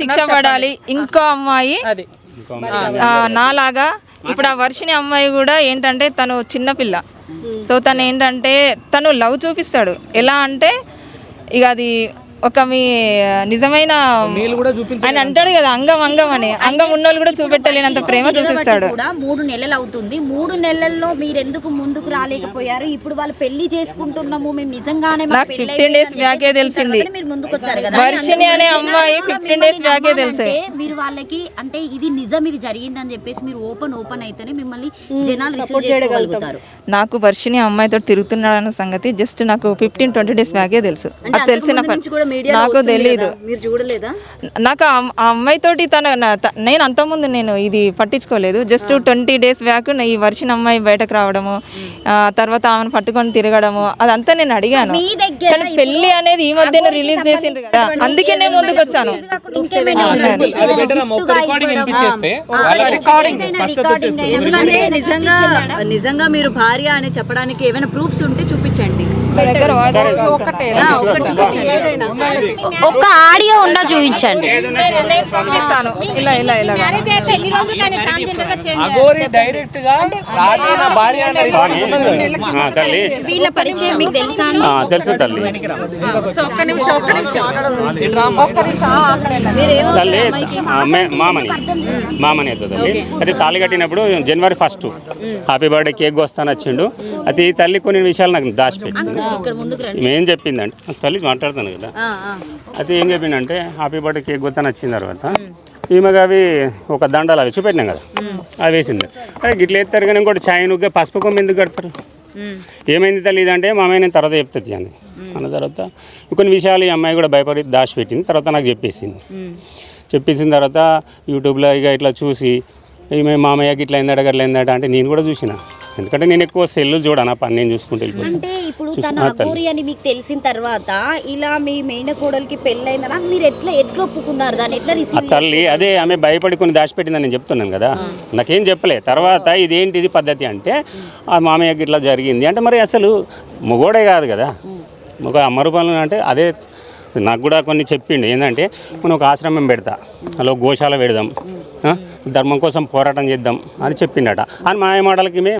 శిక్ష పడాలి. ఇంకో అమ్మాయి నాలాగా ఇప్పుడు ఆ వర్షిని అమ్మాయి కూడా ఏంటంటే తను చిన్నపిల్ల. సో తను ఏంటంటే తను లవ్ చూపిస్తాడు. ఎలా అంటే ఇక అది ఒక మీ నిజమైన ఆయన అంటాడు కదా అంగం అంగం అని, అంగం ఉన్నోళ్ళు కూడా చూపెట్టలేనంత ప్రేమ చూపిస్తాడు. 3 నెలలు అవుతుంది. 3 నెలల్లో మీరు ఎందుకు ముందుకు రాలేకపోయారు? ఇప్పుడు వాళ్ళు పెళ్లి చేసుకుంటున్నాము మేము నిజంగానే నాకు 15 డేస్ బ్యాకే తెలిసింది. వర్షిని అనే అమ్మాయి 15 డేస్ బ్యాకే తెలుసు. మీరు వాళ్ళకి అంటే ఇది నిజం, ఇది జరిగిందని చెప్పేసి మీరు ఓపెన్ అయితేనే మిమ్మల్ని జనాలు రిసీవ్ చేయగలుగుతారు. నాకు వర్షిని అమ్మాయితో తిరుగుతున్నాడన్న సంగతి జస్ట్ నాకు 15-20 డేస్ బ్యాకే తెలుసు. అది తెలిసిన నాకు తెలీదు. నాకు ఆ అమ్మాయితోటి నేను అంతకుముందు నేను ఇది పట్టించుకోలేదు. జస్ట్ 20 డేస్ బ్యాక్ ఈ వర్షిని అమ్మాయి బయటకు రావడము, తర్వాత ఆమెను పట్టుకొని తిరగడము అదంతా నేను అడిగాను. కానీ పెళ్లి అనేది ఈ మధ్యన రిలీజ్ చేసిండ్రు కదా, అందుకే నేను ముందుకు వచ్చాను. నిజంగా మీరు భార్య అని చెప్పడానికి ఏమైనా ప్రూఫ్స్ ఉంటే చూపించండి. ఒక్క ఆడియో ఉన్నా చూపించండి. వీళ్ళ పరిచయం మీకు తెలుసా? తెలుసు తల్లి. మామని అవుతుంది. అది తాళి కట్టినప్పుడు జనవరి 1 హ్యాపీ బర్త్డే కేక్ వస్తాను వచ్చిండు. అది తల్లి కొన్ని విషయాలు నాకు దాచిపెట్టింది. ఏం చెప్పిందంటే తల్లి మాట్లాడుతాను కదా, అది ఏం చెప్పిందంటే హ్యాపీ బర్త్డే కేక్ వస్తాను వచ్చిన తర్వాత ఈమెగా అవి ఒక దండలు అవి చూపెట్టినాం కదా అవి వేసింది. అదే గిట్ల ఎత్తారు కానీ ఇంకోటి చాయనుగ్గా పసుపు కొమ్మ ఎందుకు కడతారు? ఏమైంది తల్లి ఇదంటే మా అమ్మాయి నేను తర్వాత చెప్తుంది అని అన్న తర్వాత కొన్ని విషయాలు ఈ అమ్మాయి కూడా భయపడి దాచిపెట్టింది. తర్వాత నాకు చెప్పేసిన తర్వాత యూట్యూబ్లో ఇక ఇట్లా చూసి ఈమె మామయ్యకి ఇట్లా అయిందట అట్లా అయిందట అంటే నేను కూడా చూసిన. ఎందుకంటే నేను ఎక్కువ సెల్లు చూడను, పని నేను చూసుకుంటూ వెళ్ళిపోతాను. అంటే ఇప్పుడు తన అఘోరి అని మీకు తెలిసిన తర్వాత ఇలా మీ మేనకోడలికి పెళ్ళైందా మీరు ఎట్లా ఒప్పుకున్నారు? దాన్ని ఎట్లా రిసీవ్? తల్లి అదే ఆమె భయపడి కొన్ని దాచిపెట్టిందని నేను చెప్తున్నాను కదా, నాకేం చెప్పలే. తర్వాత ఇదేంటిది పద్ధతి అంటే ఆ మామయ్యకి ఇట్లా జరిగింది అంటే మరి అసలు మొగోడే కాదు కదా, ఒక అమరుపనులు అంటే అదే. నాకు కూడా కొన్ని చెప్పిండు ఏంటంటే మనం ఒక ఆశ్రమం పెడతా, అలా గోశాల పెడదాం, ధర్మం కోసం పోరాటం చేద్దాం అని చెప్పిండట. అని మా మాటలకి